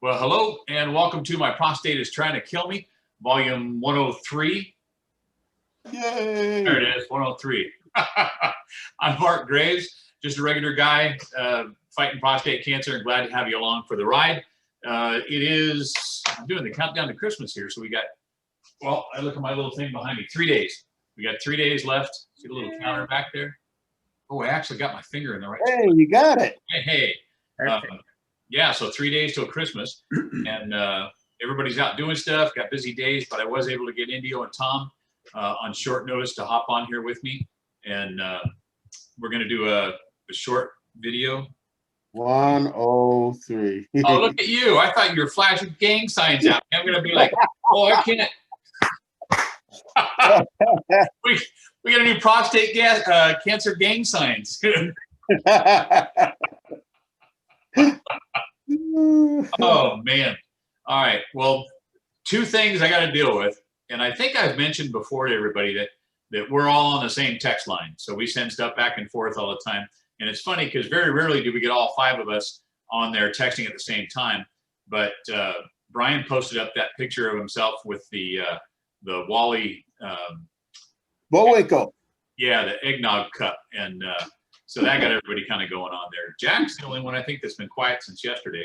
Well, hello and welcome to My Prostate is Trying to Kill Me, volume 103. Yay! There it is, 103. I'm Mark Graves, just a regular guy fighting prostate cancer, and glad to have you along for the ride. I'm doing the countdown to Christmas here, so we got, well, I look at my little thing behind me, 3 days. We got 3 days left. See the little counter back there? Oh, I actually got my finger in the right spot. Hey, you got it. Hey. Yeah, so 3 days till Christmas, and everybody's out doing stuff, got busy days, but I was able to get Indio and Tom on short notice to hop on here with me, and we're going to do a short video. 103. Oh, look at you. I thought you were flashing gang signs out. I'm going to be like, oh, I can't. we got a new prostate cancer gang signs. Oh man. All right, well, two things I got to deal with, and I think I've mentioned before to everybody that we're all on the same text line, so we send stuff back and forth all the time. And it's funny because very rarely do we get all five of us on there texting at the same time. But Brian posted up that picture of himself with the Wally Bowico. Yeah, the eggnog cup, and so that got everybody kind of going on there. Jack's the only one I think that's been quiet since yesterday.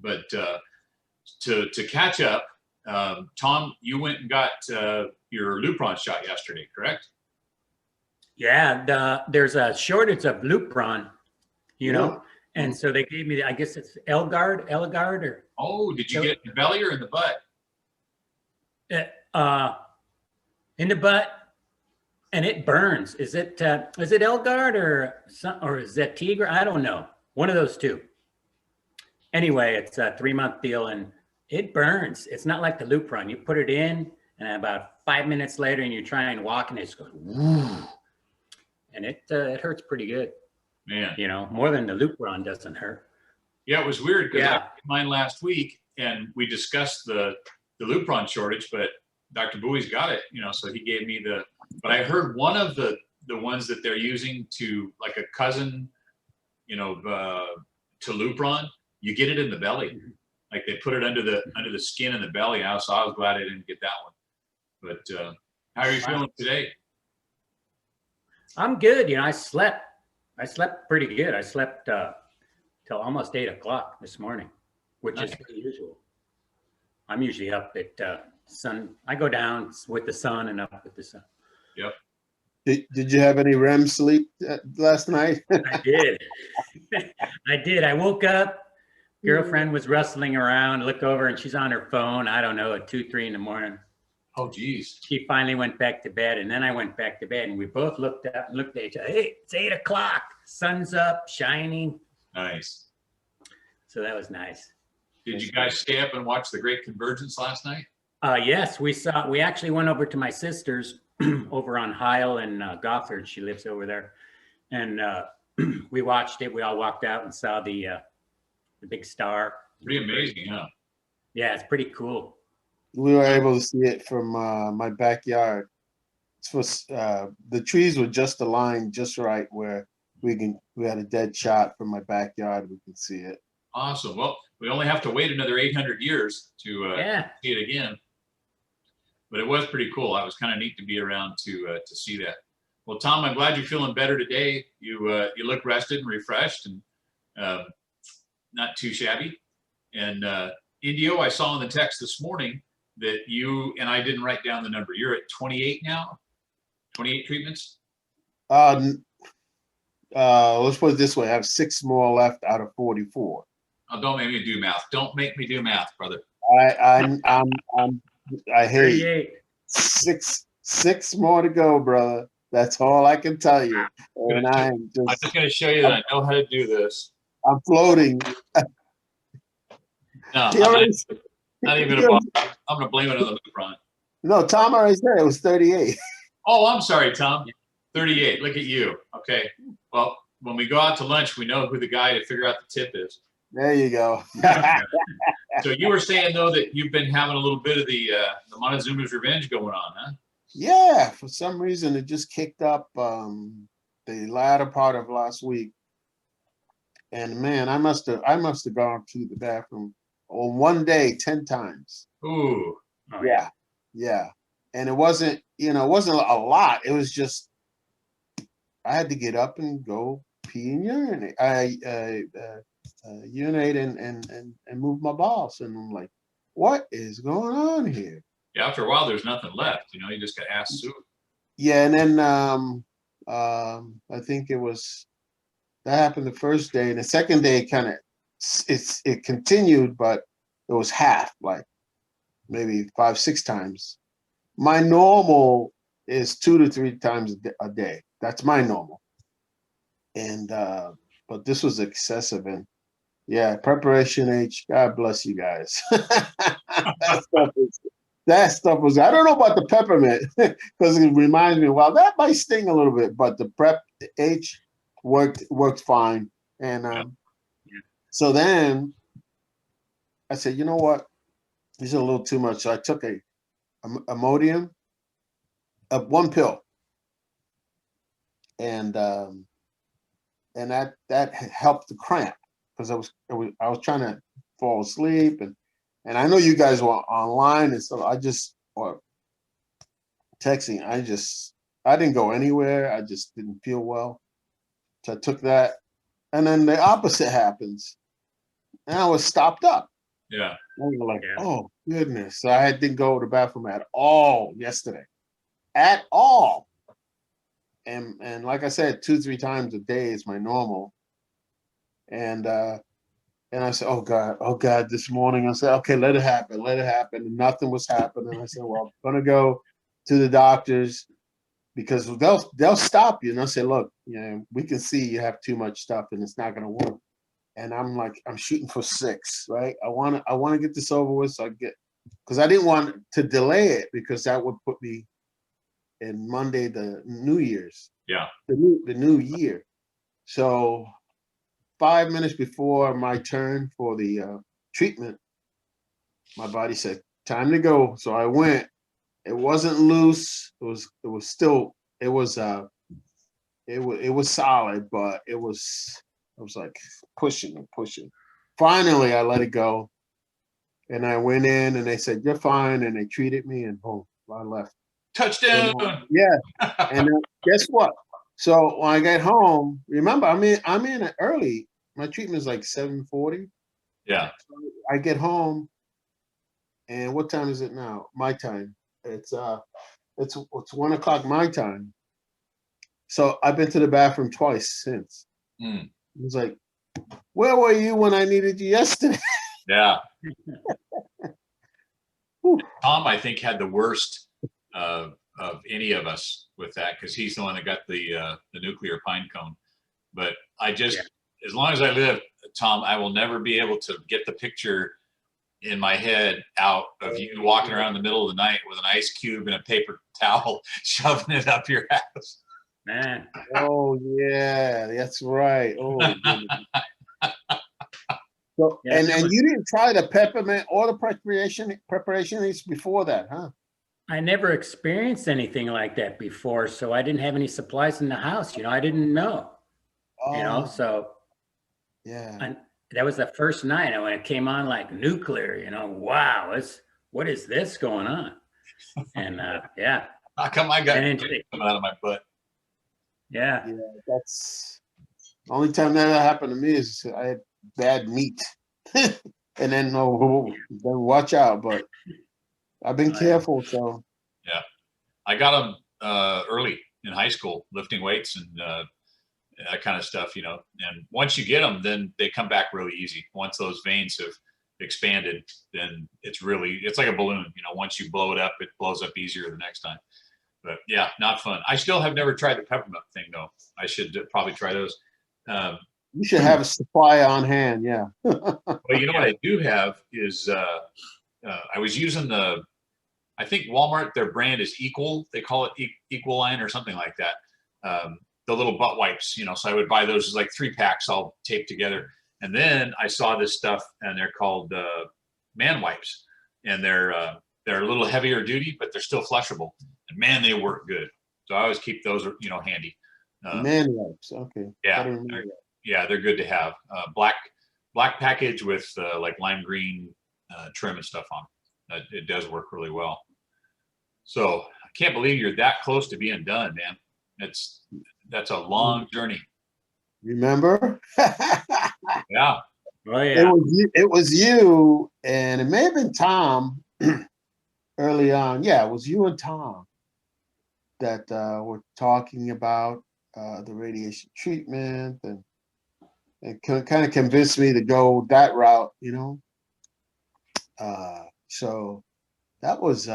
But to catch up, Tom, you went and got your Lupron shot yesterday, correct? Yeah, there's a shortage of Lupron, you know, and so they gave me, I guess it's Eligard, or. Oh, did you get it in the belly or in the butt? In the butt, and it burns. Is it Eligard or is that Tigre? I don't know. One of those two. Anyway, it's a 3-month deal, and it burns. It's not like the Lupron. You put it in, and about 5 minutes later, and you try and walk, and it just goes woo, and it hurts pretty good. Man, you know, more than the Lupron doesn't hurt. Yeah, it was weird because I had mine last week, and we discussed the Lupron shortage, but Dr. Bowie's got it, you know, so he gave me but I heard one of the ones that they're using to, like a cousin, you know, to Lupron, you get it in the belly. Like they put it under the skin in the belly. So I was glad I didn't get that one. But how are you feeling today? I'm good. You know, I slept pretty good. I slept till almost 8 o'clock this morning, which is unusual. I'm usually up at sun. I go down with the sun and up with the sun. Yep. Did you have any REM sleep last night? I did. I did. I woke up. Girlfriend was rustling around. Look over, and she's on her phone. I don't know, at 2, 3 in the morning. Oh, geez. She finally went back to bed, and then I went back to bed, and we both looked up and looked at each other. Hey, it's 8 o'clock. Sun's up, shining. Nice. So that was nice. Did you guys stay up and watch the Great Convergence last night? Yes, we actually went over to my sister's over on Heil and Gothard. She lives over there, and we watched it. We all walked out and saw the big star. Pretty amazing, huh? Yeah, it's pretty cool. We were able to see it from my backyard. The trees were just aligned just right where we had a dead shot from my backyard. We can see it. Awesome. Well, we only have to wait another 800 years to see it again. But it was pretty cool. It was kind of neat to be around to see that. Well, Tom, I'm glad you're feeling better today. You look rested and refreshed, and not too shabby. And Indio, I saw in the text this morning that you, and I didn't write down the number, you're at 28 now? 28 treatments? Let's put it this way. I have 6 more left out of 44. Oh, don't make me do math. Don't make me do math, brother. I hate 6 more to go, brother. That's all I can tell you. And I'm just going to show you that I know how to do this. I'm floating. No, not even going to bother. I'm going to blame it on the Lupron. No, Tom already said it was 38. Oh, I'm sorry, Tom. 38. Look at you. Okay. Well, when we go out to lunch, we know who the guy to figure out the tip is. There you go. So you were saying, though, that you've been having a little bit of the Montezuma's revenge going on, huh? Yeah, for some reason it just kicked up the latter part of last week. And man, I must have gone to the bathroom on one day 10 times. Ooh. Oh, Yeah. Yeah. And it wasn't, it wasn't a lot. It was just, I had to get up and go pee and urinate. Urinate and move my balls. And I'm like, what is going on here? Yeah, after a while, there's nothing left. You just got ass soup. Yeah, and then I think that happened the first day, and the second day it continued, but it was half, like maybe 5-6 times. My normal is 2 to 3 times a day. That's my normal. And but this was excessive, and yeah, preparation H. God bless you guys. That stuff was. I don't know about the peppermint because it reminds me. Well, that might sting a little bit, but the prep H worked fine. And so then I said, you know what? This is a little too much. So I took a Imodium, one pill, and that helped the cramp because I was trying to fall asleep, and I know you guys were online and stuff. Or texting. I didn't go anywhere. I just didn't feel well, so I took that, and then the opposite happens, and I was stopped up. Yeah. And you're like, oh goodness! So I didn't go to the bathroom at all yesterday, at all. And like I said, 2-3 times a day is my normal. And I said, oh God, this morning I said, okay, let it happen. And nothing was happening. I said, well, I'm gonna go to the doctors because they'll stop you. And I said, look, we can see you have too much stuff and it's not gonna work. And I'm like, I'm shooting for 6, right? I wanna get this over with because I didn't want to delay it because that would put me in Monday, the New Year's. Yeah. The new year. So 5 minutes before my turn for the treatment, my body said, time to go. So I went. It wasn't loose. It was solid, but I was like pushing and pushing. Finally, I let it go. And I went in and they said, you're fine. And they treated me and boom, I left. Touchdown. Yeah. And guess what? So when I get home, remember, I'm in early. My treatment is like 7:40. Yeah. So I get home, and what time is it now? My time. It's 1 o'clock my time. So I've been to the bathroom twice since. It was like, where were you when I needed you yesterday? Yeah. Tom, I think, had the worst of any of us with that because he's the one that got the nuclear pinecone. But as long as I live, Tom, I will never be able to get the picture in my head out of you walking around in the middle of the night with an ice cube and a paper towel shoving it up your ass. Man. Oh yeah, that's right. Oh. So, and you didn't try the peppermint or the preparation before that, huh? I never experienced anything like that before, so I didn't have any supplies in the house. I didn't know. So yeah. And that was the first night, and when it came on like nuclear, wow, what is this going on? And yeah. How come I got coming out of my butt? Yeah. Yeah, that's the only time that happened to me is I had bad meat. And then watch out, but I've been careful, so. Yeah. I got them early in high school, lifting weights and that kind of stuff, and once you get them, then they come back really easy. Once those veins have expanded, then it's like a balloon. Once you blow it up, it blows up easier the next time. But yeah, not fun. I still have never tried the peppermint thing though. I should probably try those. You should have a supply on hand. Yeah. Well, what I do have is I was using I think Walmart, their brand is Equal. They call it Equaline or something like that. The little butt wipes, so I would buy those as like 3 packs all taped together. And then I saw this stuff and they're called man wipes, and they're a little heavier duty, but they're still flushable. And man, they work good. So I always keep those, handy. Man wipes. Okay. Yeah. They're good to have. Black package with like lime green trim and stuff on it. It does work really well. So I can't believe you're that close to being done, man. That's a long journey. Remember? Yeah. Oh yeah. It was you, and it may have been Tom early on. Yeah, it was you and Tom that were talking about the radiation treatment, and kind of convinced me to go that route, you know. So that was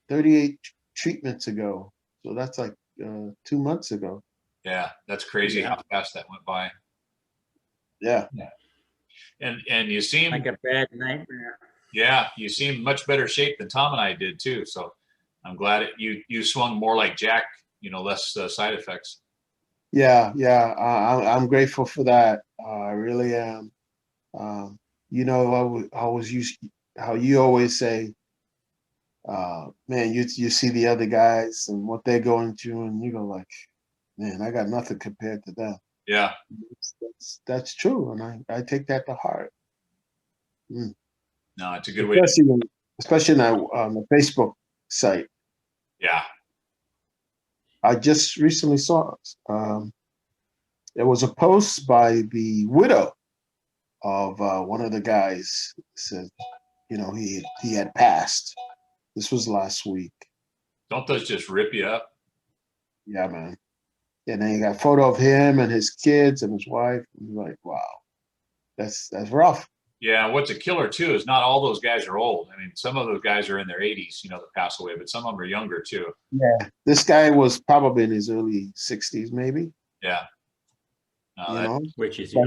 38 treatments ago. So that's like 2 months ago. Yeah, that's crazy how fast that went by. Yeah. And you seem like a bad nightmare. Yeah, you seem much better shape than Tom and I did too. So I'm glad you swung more like Jack, less side effects. Yeah. I'm grateful for that. I really am. I was used how you always say, man, you see the other guys and what they're going through, and you go like, man, I got nothing compared to them. Yeah, that's true, and I take that to heart. No, it's a good way. Especially on the Facebook site. Yeah, I just recently saw there was a post by the widow of one of the guys. Said, he had passed. This was last week. Don't those just rip you up? Yeah, man. And then you got a photo of him and his kids and his wife. And you're like, wow, that's rough. Yeah, what's a killer too is not all those guys are old. I mean, some of those guys are in their 80s, that pass away, but some of them are younger too. Yeah, this guy was probably in his early 60s, maybe. Yeah. Which is he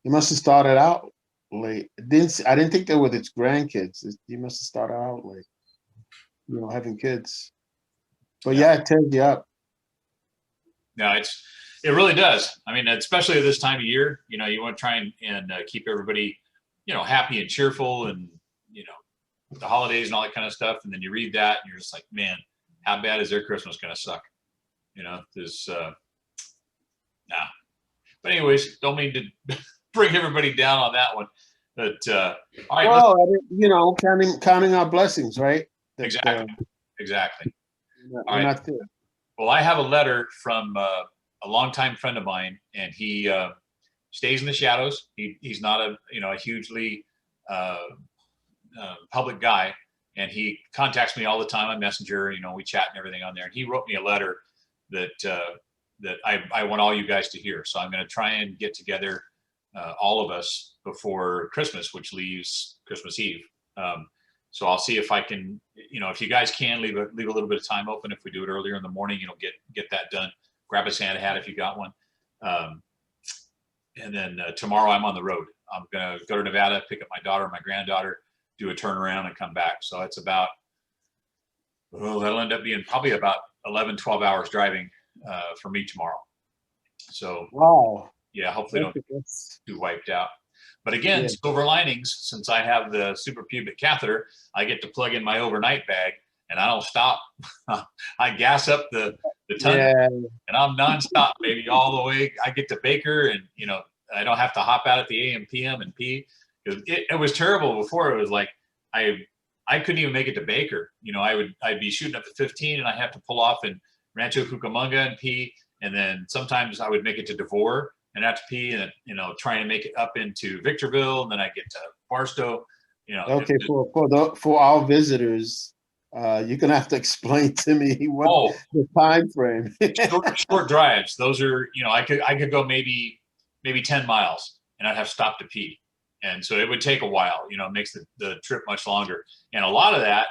must have started out late. I didn't think they were his grandkids. He must have started out late, having kids. But yeah, it tears you up. No, it really does. I mean, especially this time of year, you want to try and keep everybody, happy and cheerful, and the holidays and all that kind of stuff. And then you read that and you're just like, man, how bad is their Christmas going to suck? Nah. But anyways, don't mean to bring everybody down on that one. But all right. Well, counting our blessings, right? Exactly. We're not there. Well, I have a letter from a longtime friend of mine, and he stays in the shadows. He's not a hugely public guy, and he contacts me all the time on Messenger. We chat and everything on there. And he wrote me a letter that I want all you guys to hear. So I'm going to try and get together all of us before Christmas, which leaves Christmas Eve. So I'll see if I can, if you guys can leave a little bit of time open. If we do it earlier in the morning, get that done. Grab a Santa hat if you got one. And then tomorrow I'm on the road. I'm going to go to Nevada, pick up my daughter and my granddaughter, do a turnaround and come back. So it's about, that'll end up being probably about 11, 12 hours driving for me tomorrow. So, wow. Yeah, hopefully don't get too wiped out. But again, silver linings, since I have the suprapubic catheter, I get to plug in my overnight bag and I don't stop. I gas up the ton and I'm nonstop, baby, all the way. I get to Baker and, I don't have to hop out at the AM, PM and pee. It was terrible before. It was like, I couldn't even make it to Baker. I'd be shooting up at 15 and I have to pull off in Rancho Cucamonga and pee. And then sometimes I would make it to Devore and have to pee, and try and make it up into Victorville, and then I get to Barstow. Okay, for our visitors, you're gonna have to explain to me what the time frame. short drives. Those are I could go maybe 10 miles, and I'd have to stop to pee, and so it would take a while. It makes the trip much longer. And a lot of that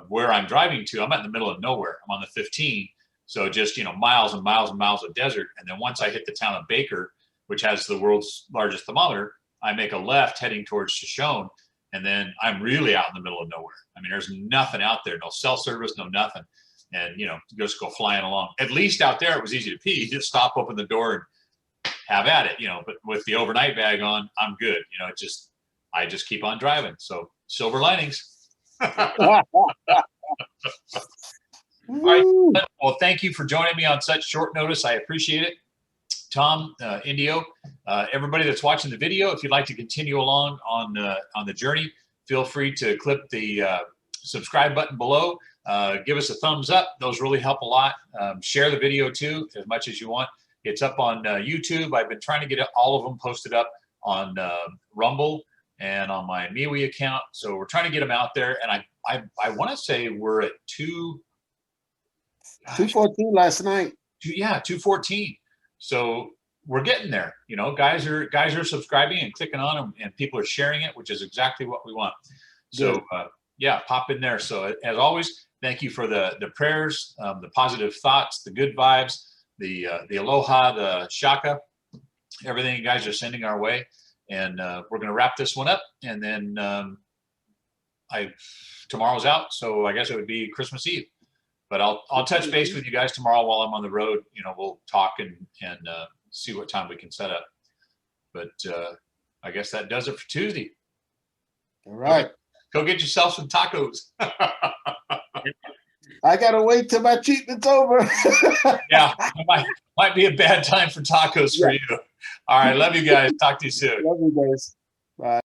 where I'm driving to, I'm in the middle of nowhere. I'm on the 15. So just, miles and miles and miles of desert. And then once I hit the town of Baker, which has the world's largest thermometer, I make a left heading towards Shoshone. And then I'm really out in the middle of nowhere. I mean, there's nothing out there, no cell service, no nothing. And, just go flying along. At least out there, it was easy to pee. You just stop, open the door and have at it, but with the overnight bag on, I'm good. I just keep on driving. So silver linings. All right. Well, thank you for joining me on such short notice. I appreciate it. Tom, Indio, everybody that's watching the video, if you'd like to continue along on the journey, feel free to click the subscribe button below. Give us a thumbs up. Those really help a lot. Share the video too, as much as you want. It's up on YouTube. I've been trying to get all of them posted up on Rumble and on my MeWe account. So we're trying to get them out there. And I want to say we're at 214 last night. 214. So we're getting there. You know, guys are subscribing and clicking on them, and people are sharing it, which is exactly what we want. So yeah, pop in there. So as always, thank you for the prayers, the positive thoughts, the good vibes, the aloha, the shaka, everything you guys are sending our way. And we're going to wrap this one up, and then tomorrow's out, so I guess it would be Christmas Eve. But I'll touch base with you guys tomorrow while I'm on the road. You know, we'll talk and see what time we can set up. But I guess that does it for Tuesday. All right. Go get yourself some tacos. I gotta wait till my treatment's over. Yeah, it might be a bad time for tacos for you. All right, love you guys. Talk to you soon. Love you guys. Bye.